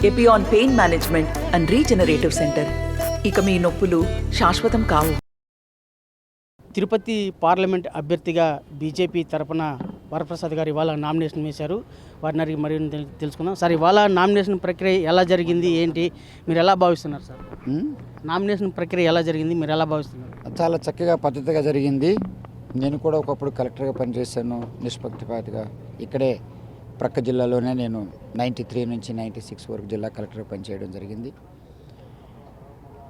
Epione pain management and regenerative centre. ఇక మీ నొప్పులు శాశ్వతం కావు. తిరుపతి పార్లమెంట్ అభ్యర్థిగా బీజేపీ తరపున వరప్రసాద్ గారు ఇవాళ నామినేషన్ వేశారు. వారిని అడిగి మరి తెలుసుకుందాం. సార్, ఇవాళ నామినేషన్ ప్రక్రియ ఎలా జరిగింది, ఏంటి, మీరు ఎలా భావిస్తున్నారు సార్? నామినేషన్ ప్రక్రియ ఎలా జరిగింది, మీరు ఎలా భావిస్తున్నారు? చాలా చక్కగా పద్ధతిగా జరిగింది. నేను కూడా ఒకప్పుడు కలెక్టర్గా పనిచేశాను, నిష్పక్షపాతిగా. ఇక్కడే ప్రక్క జిల్లాలోనే నేను 93 నుంచి 96 వరకు జిల్లా కలెక్టర్గా పనిచేయడం జరిగింది.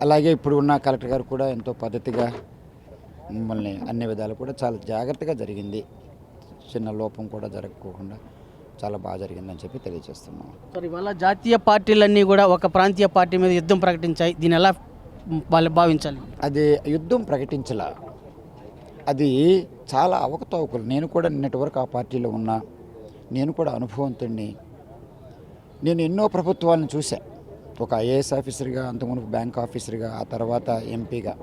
అలాగే ఇప్పుడు ఉన్న కలెక్టర్ గారు కూడా ఎంతో పద్ధతిగా మిమ్మల్ని అన్ని విధాలు కూడా చాలా జాగ్రత్తగా జరిగింది. చిన్న లోపం కూడా జరగకోకుండా చాలా బాగా జరిగిందని చెప్పి తెలియజేస్తున్నాం. సార్, ఇవాళ జాతీయ పార్టీలన్నీ కూడా ఒక ప్రాంతీయ పార్టీ మీద యుద్ధం ప్రకటించాయి. దీన్ని ఎలా వాళ్ళు భావించాలి? అది యుద్ధం ప్రకటించలా, అది చాలా అవకతవకలు. నేను కూడా నిన్నటి వరకు ఆ పార్టీలో ఉన్నా, నేను కూడా అనుభవంతుడిని. నేను ఎన్నో ప్రభుత్వాలను చూసా. ఒక ఐఏఎస్ ఆఫీసర్గా, అంతకుముందు బ్యాంక్ ఆఫీసర్గా, ఆ తర్వాత ఎంపీగా.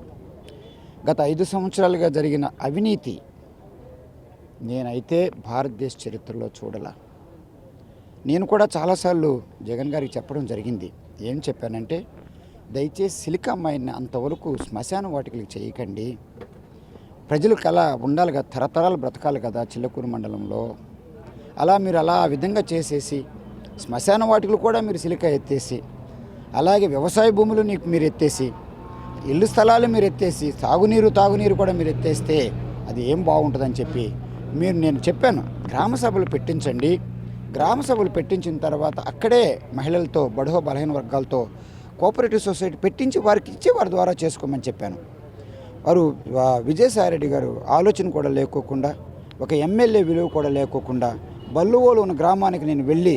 గత 5 సంవత్సరాలుగా జరిగిన అవినీతి నేనైతే భారతదేశ చరిత్రలో చూడలా. నేను కూడా చాలాసార్లు జగన్ గారికి చెప్పడం జరిగింది. ఏం చెప్పానంటే, దయచేసి సిలికా మైన్ని అంతవరకు శ్మశాన వాటికలకు చేయకండి. ప్రజలకు అలా ఉండాలి కదా, తరతరాలు బ్రతకాలి కదా చిల్లకూరు మండలంలో. అలా మీరు అలా ఆ విధంగా చేసేసి శ్మశాన వాటికలు కూడా మీరు సిలికా ఎత్తేసి, అలాగే వ్యవసాయ భూములు మీరు ఎత్తేసి, ఇల్లు స్థలాలు మీరు ఎత్తేసి, తాగునీరు కూడా మీరు ఎత్తేస్తే అది ఏం బాగుంటుందని చెప్పి నేను చెప్పాను. గ్రామ సభలు పెట్టించండి. గ్రామ సభలు పెట్టించిన తర్వాత అక్కడే మహిళలతో, బడుహ బలహీన వర్గాలతో కోఆపరేటివ్ సొసైటీ పెట్టించి వారికి ఇచ్చి వారి ద్వారా చేసుకోమని చెప్పాను. వారు విజయసాయిరెడ్డి గారు ఆలోచన కూడా లేకోకుండా, ఒక ఎమ్మెల్యే విలువ కూడా లేకోకుండా, బల్లువోలు ఉన్న గ్రామానికి నేను వెళ్ళి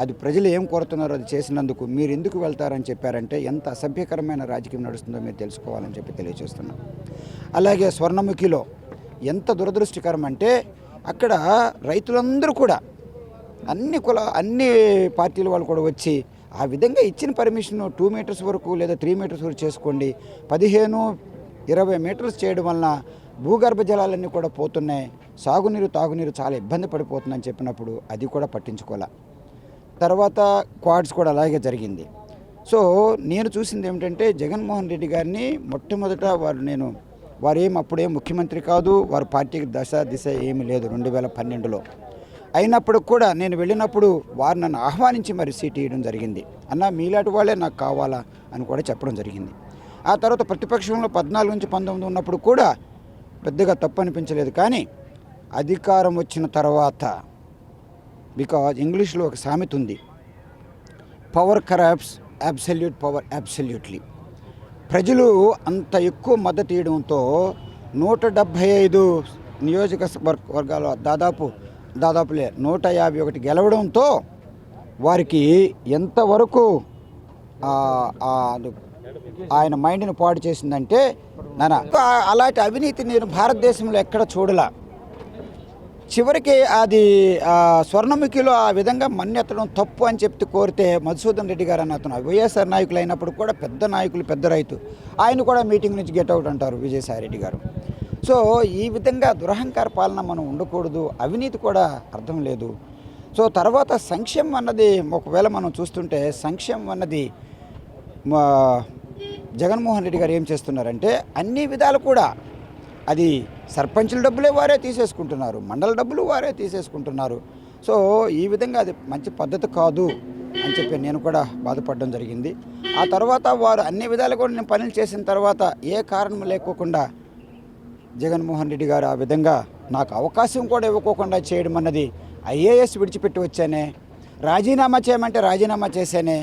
అది ప్రజలు ఏం కోరుతున్నారో అది చేసినందుకు మీరు ఎందుకు వెళ్తారని చెప్పారంటే ఎంత అసభ్యకరమైన రాజకీయం నడుస్తుందో మీరు తెలుసుకోవాలని చెప్పి తెలియజేస్తున్నాం. అలాగే స్వర్ణముఖిలో ఎంత దురదృష్టకరం అంటే, అక్కడ రైతులందరూ కూడా అన్ని పార్టీల వాళ్ళు కూడా వచ్చి ఆ విధంగా ఇచ్చిన పర్మిషన్ 2 మీటర్స్ వరకు లేదా 3 మీటర్స్ వరకు చేసుకోండి, 15-20 మీటర్స్ చేయడం వలన భూగర్భ జలాలన్నీ కూడా పోతున్నాయి, తాగునీరు చాలా ఇబ్బంది పడిపోతుందని చెప్పినప్పుడు అది కూడా పట్టించుకోలే. తర్వాత క్వాడ్స్ కూడా అలాగే జరిగింది. సో నేను చూసింది ఏమిటంటే, జగన్మోహన్ రెడ్డి గారిని మొట్టమొదట వారు అప్పుడేం ముఖ్యమంత్రి కాదు, వారి పార్టీకి దిశ ఏమీ లేదు 2012లో. అయినప్పుడు కూడా నేను వెళ్ళినప్పుడు వారు నన్ను ఆహ్వానించి మరి సీట్ ఇవ్వడం జరిగింది. అన్న మీలాంటి వాళ్ళే నాకు కావాలా అని కూడా చెప్పడం జరిగింది. ఆ తర్వాత ప్రతిపక్షంలో 14 నుంచి 19 ఉన్నప్పుడు కూడా పెద్దగా తప్పు అనిపించలేదు. కానీ అధికారం వచ్చిన తర్వాత, బికాజ్ ఇంగ్లీష్లో ఒక సామెత ఉంది, power corrupts absolute power absolutely. ప్రజలు అంత ఎక్కువ మద్దతు ఇవ్వడంతో 175 నియోజకవర్గాలు దాదాపు 151 గెలవడంతో వారికి ఎంతవరకు ఆయన మైండ్ని పాడు చేసిందంటే, అలాంటి అవినీతి నేను భారతదేశంలో ఎక్కడ చూడలా. చివరికి అది స్వర్ణముఖిలో ఆ విధంగా మన్నెత్తడం తప్పు అని చెప్పి కోరితే మధుసూదన్ రెడ్డి గారు అని అతను వైఎస్ఆర్ నాయకులు అయినప్పుడు కూడా పెద్ద నాయకులు, పెద్ద రైతు, ఆయన కూడా మీటింగ్ నుంచి గెట్ అవుట్ అంటారు విజయసాయిరెడ్డి గారు. సో ఈ విధంగా దురహంకార పాలన మనం ఉండకూడదు, అవినీతి కూడా అర్థం లేదు. సో తర్వాత సంక్షేమం అన్నది ఒకవేళ మనం చూస్తుంటే, సంక్షేమం అన్నది జగన్మోహన్ రెడ్డి గారు ఏం చేస్తున్నారంటే, అన్ని విధాలు కూడా అది సర్పంచుల డబ్బులే వారే తీసేసుకుంటున్నారు, మండల డబ్బులు వారే తీసేసుకుంటున్నారు. సో ఈ విధంగా అది మంచి పద్ధతి కాదు అని చెప్పి నేను కూడా బాధపడడం జరిగింది. ఆ తర్వాత వారు అన్ని విధాలు కూడా నేను పనులు చేసిన తర్వాత ఏ కారణం లేకోకుండా జగన్మోహన్ రెడ్డి గారు ఆ విధంగా నాకు అవకాశం కూడా ఇవ్వకోకుండా చేయడం అన్నది, ఐఏఎస్ విడిచిపెట్టి వచ్చానే, రాజీనామా చేయమంటే రాజీనామా చేశానే,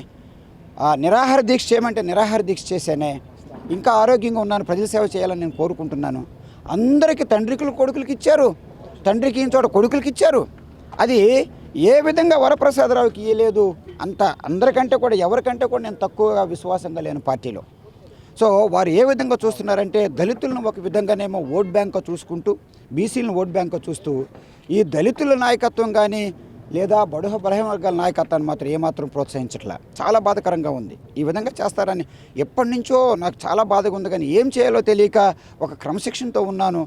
నిరాహార దీక్ష చేయమంటే నిరాహార దీక్ష చేశానే, ఇంకా ఆరోగ్యంగా ఉన్నాను, ప్రజల సేవ చేయాలని నేను కోరుకుంటున్నాను. అందరికీ తండ్రికి కొడుకులకి ఇచ్చారు, తండ్రికి చోట కొడుకులకి ఇచ్చారు. అది ఏ విధంగా వరప్రసాదరావుకి ఇవ్వలేదు. అందరికంటే కూడా ఎవరికంటే కూడా నేను తక్కువగా విశ్వాసంగా లేను పార్టీలో. సో వారు ఏ విధంగా చూస్తున్నారంటే, దళితులను ఒక విధంగానేమో ఓట్ బ్యాంక్గా చూసుకుంటూ, బీసీలను ఓట్ బ్యాంక్గా చూస్తూ, ఈ దళితుల నాయకత్వం కానీ లేదా బడుహ బలహీన వర్గాల నాయకత్వాన్ని మాత్రం ఏమాత్రం ప్రోత్సహించట్లా. చాలా బాధాకరంగా ఉంది. ఈ విధంగా చేస్తారని ఎప్పటి నుంచో నాకు చాలా బాధగా ఉంది. కానీ ఏం చేయాలో తెలియక ఒక క్రమశిక్షణతో ఉన్నాను.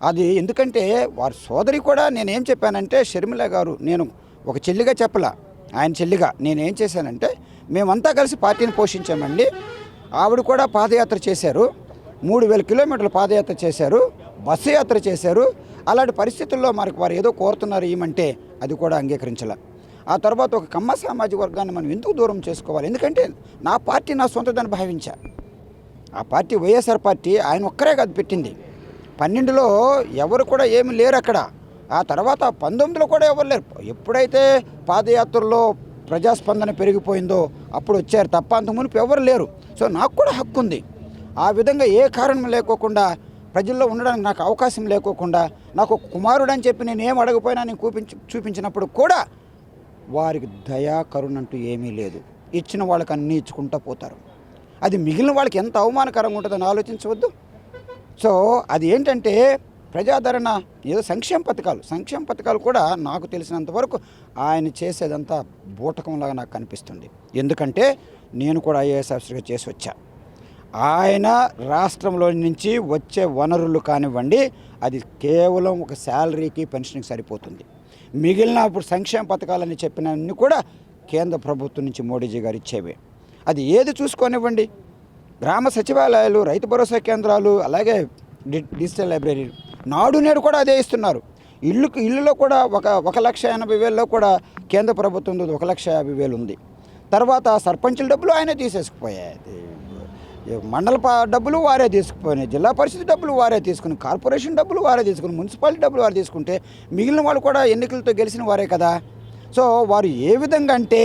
అది ఎందుకంటే వారి సోదరి కూడా నేనేం చెప్పానంటే, షర్మిల గారు, నేను ఒక చెల్లిగా చెప్పలా, ఆయన చెల్లిగా నేనేం చేశానంటే, మేమంతా కలిసి పార్టీని పోషించామండి. ఆవిడ కూడా పాదయాత్ర చేశారు, 3000 కిలోమీటర్ల పాదయాత్ర చేశారు, బస్సు యాత్ర చేశారు. అలాంటి పరిస్థితుల్లో మనకు వారు ఏదో కోరుతున్నారు ఏమంటే అది కూడా అంగీకరించాల. ఆ తర్వాత ఒక కమ్మ సామాజిక వర్గాన్ని మనం ఎందుకు దూరం చేసుకోవాలి? ఎందుకంటే నా పార్టీ నా సొంతదని భావించా. ఆ పార్టీ వైఎస్ఆర్ పార్టీ ఆయన ఒక్కరే కాదు పెట్టింది. 12లో ఎవరు కూడా ఏమి లేరు అక్కడ. ఆ తర్వాత 19లో కూడా ఎవరు లేరు. ఎప్పుడైతే పాదయాత్రలో ప్రజాస్పందన పెరిగిపోయిందో అప్పుడు వచ్చారు తప్ప అంత మునుపు ఎవరు లేరు. సో నాకు కూడా హక్కు ఉంది. ఆ విధంగా ఏ కారణం లేకోకుండా ప్రజల్లో ఉండడానికి నాకు అవకాశం లేకోకుండా నాకు కుమారుడు అని చెప్పి నేను ఏం అడగపోయినా నేను చూపించినప్పుడు కూడా వారికి దయా కరుణ అంటూ ఏమీ లేదు. ఇచ్చిన వాళ్ళకి అన్నీ ఇచ్చుకుంటూ పోతారు. అది మిగిలిన వాళ్ళకి ఎంత అవమానకరంగా ఉంటుందని ఆలోచించవద్దు. సో అది ఏంటంటే ప్రజాదరణ ఏదో సంక్షేమ పథకాలు కూడా నాకు తెలిసినంత వరకు ఆయన చేసేదంతా బూటకంలాగా నాకు కనిపిస్తుంది. ఎందుకంటే నేను కూడా ఐఏఎస్ ఆఫీసర్గా చేసి వచ్చా. ఆయన రాష్ట్రంలో నుంచి వచ్చే వనరులు కానివ్వండి, అది కేవలం ఒక శాలరీకి పెన్షన్కి సరిపోతుంది. మిగిలిన ఇప్పుడు సంక్షేమ పథకాలని చెప్పినవన్నీ కూడా కేంద్ర ప్రభుత్వం నుంచి మోడీజీ గారు ఇచ్చేవే. అది ఏది చూసుకోనివ్వండి, గ్రామ సచివాలయాలు, రైతు భరోసా కేంద్రాలు, అలాగే డిజిటల్ లైబ్రరీలు, నాడు నేడు కూడా అదే ఇస్తున్నారు. ఇల్లులో కూడా 1,80,000 కూడా కేంద్ర ప్రభుత్వం 1,50,000 ఉంది. తర్వాత సర్పంచుల డబ్బులు ఆయనే తీసేసుకుపోయాయి, మండల డబ్బులు వారే తీసుకుపోయినాయి, జిల్లా పరిషత్ డబ్బులు వారే తీసుకుని, కార్పొరేషన్ డబ్బులు వారే తీసుకుని, మున్సిపాలిటీ డబ్బులు వారు తీసుకుంటే మిగిలిన వాళ్ళు కూడా ఎన్నికలతో గెలిచిన వారే కదా. సో వారు ఏ విధంగా అంటే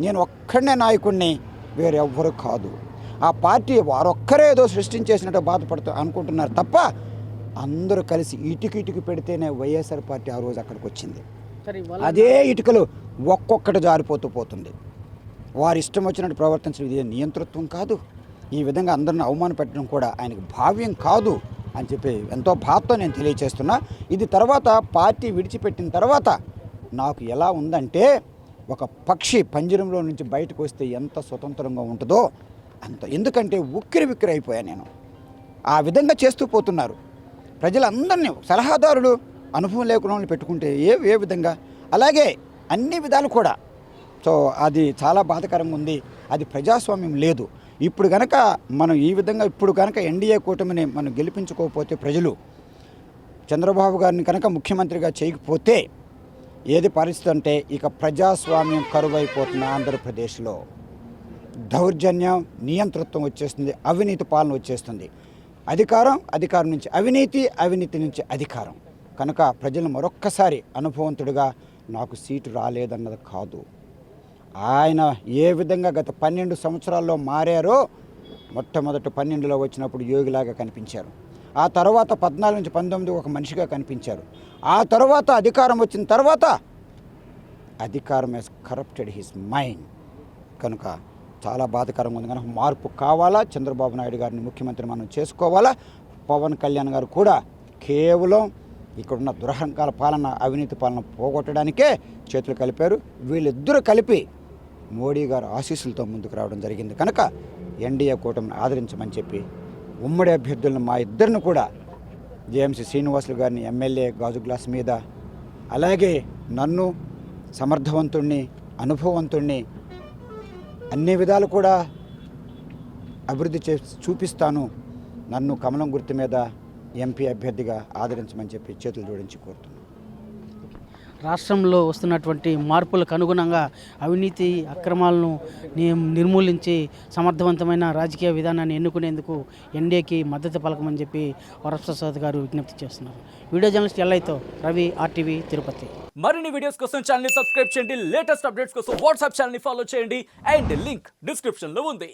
నేను ఒక్కడనే నాయకుడిని, వేరెవ్వరు కాదు. ఆ పార్టీ వారొక్కరే ఏదో సృష్టించేసినట్టు అనుకుంటున్నారు తప్ప అందరూ కలిసి ఇటుకు పెడితేనే వైఎస్ఆర్ పార్టీ ఆ రోజు అక్కడికి వచ్చింది. అదే ఇటుకలు ఒక్కొక్కటి జారిపోతూ పోతుంది. వారి ఇష్టం వచ్చినట్టు ప్రవర్తించడం ఇది నియంతృత్వం కాదు. ఈ విధంగా అందరిని అవమాన పెట్టడం కూడా ఆయనకు భావ్యం కాదు అని చెప్పి ఎంతో బాధతో నేను తెలియచేస్తున్నా. ఇది తర్వాత పార్టీ విడిచిపెట్టిన తర్వాత నాకు ఎలా ఉందంటే ఒక పక్షి పంజరంలో నుంచి బయటకు వస్తే ఎంత స్వతంత్రంగా ఉంటుందో అంత. ఎందుకంటే ఉక్కిరి అయిపోయాను నేను. ఆ విధంగా చేస్తూ పోతున్నారు. ప్రజలందరినీ సలహాదారులు అనుభవం లేకుండా పెట్టుకుంటే ఏ విధంగా, అలాగే అన్ని విధాలు కూడా. సో అది చాలా బాధాకరంగా ఉంది. అది ప్రజాస్వామ్యం లేదు. ఇప్పుడు కనుక మనం ఈ విధంగా ఎన్డీఏ కూటమిని మనం గెలిపించుకోకపోతే, ప్రజలు చంద్రబాబు గారిని కనుక ముఖ్యమంత్రిగా చేయకపోతే ఏది పరిస్థితి అంటే ఇక ప్రజాస్వామ్యం కరువైపోతున్న ఆంధ్రప్రదేశ్లో దౌర్జన్యం, నియంతృత్వం వచ్చేస్తుంది, అవినీతి పాలన వచ్చేస్తుంది. అధికారం నుంచి అవినీతి నుంచి అధికారం. కనుక ప్రజలు మరొక్కసారి అనుభవంతుడిగా నాకు సీటు రాలేదన్నది కాదు, ఆయన ఏ విధంగా గత 12 సంవత్సరాల్లో మారారో, మొట్టమొదటి 12లో వచ్చినప్పుడు యోగిలాగా కనిపించారు. ఆ తర్వాత 14 నుంచి 19 ఒక మనిషిగా కనిపించారు. ఆ తర్వాత అధికారం వచ్చిన తర్వాత అధికారం హెస్ కరప్టెడ్ హిస్ మైండ్. కనుక చాలా బాధాకరంగా ఉంది. కనుక మార్పు కావాలా, చంద్రబాబు నాయుడు గారిని ముఖ్యమంత్రి మనం చేసుకోవాలా. పవన్ కళ్యాణ్ గారు కూడా కేవలం ఇక్కడున్న దురహంకార పాలన, అవినీతి పాలన పోగొట్టడానికే చేతులు కలిపారు. వీళ్ళిద్దరూ కలిపి మోడీ గారు ఆశీస్సులతో ముందుకు రావడం జరిగింది. కనుక ఎన్డీఏ కూటమిని ఆదరించమని చెప్పి ఉమ్మడి అభ్యర్థులను మా ఇద్దరిని కూడా జేఎంసీ శ్రీనివాసులు గారిని ఎమ్మెల్యే గాజు గ్లాస్ మీద, అలాగే నన్ను సమర్థవంతుణ్ణి, అనుభవవంతుణ్ణి, అన్ని విధాలు కూడా అభివృద్ధి చూపిస్తాను, నన్ను కమలం గుర్తు మీద ఎంపీ అభ్యర్థిగా ఆదరించమని చెప్పి చేతులు జోడించి కోరుతున్నాను. రాష్ట్రంలో వస్తున్నటువంటి మార్పులకు అనుగుణంగా అవినీతి అక్రమాలను నిర్మూలించి సమర్థవంతమైన రాజకీయ విధానాన్ని ఎన్నుకునేందుకు ఎన్డీఏకి మద్దతు పలకమని చెప్పి వరప్రసాద్ గారు విజ్ఞప్తి చేస్తున్నారు. వీడియో జర్నలిస్ట్ ఎల్లైతో రవి, RTV తిరుపతి. మరిన్ని వీడియోస్ కోసం ఛానల్ ని సబ్స్క్రైబ్ చేయండి. లేటెస్ట్ అప్డేట్స్ కోసం వాట్సాప్ ఛానల్ ని ఫాలో చేయండి. అండ్ లింక్ డిస్క్రిప్షన్ లో ఉంది.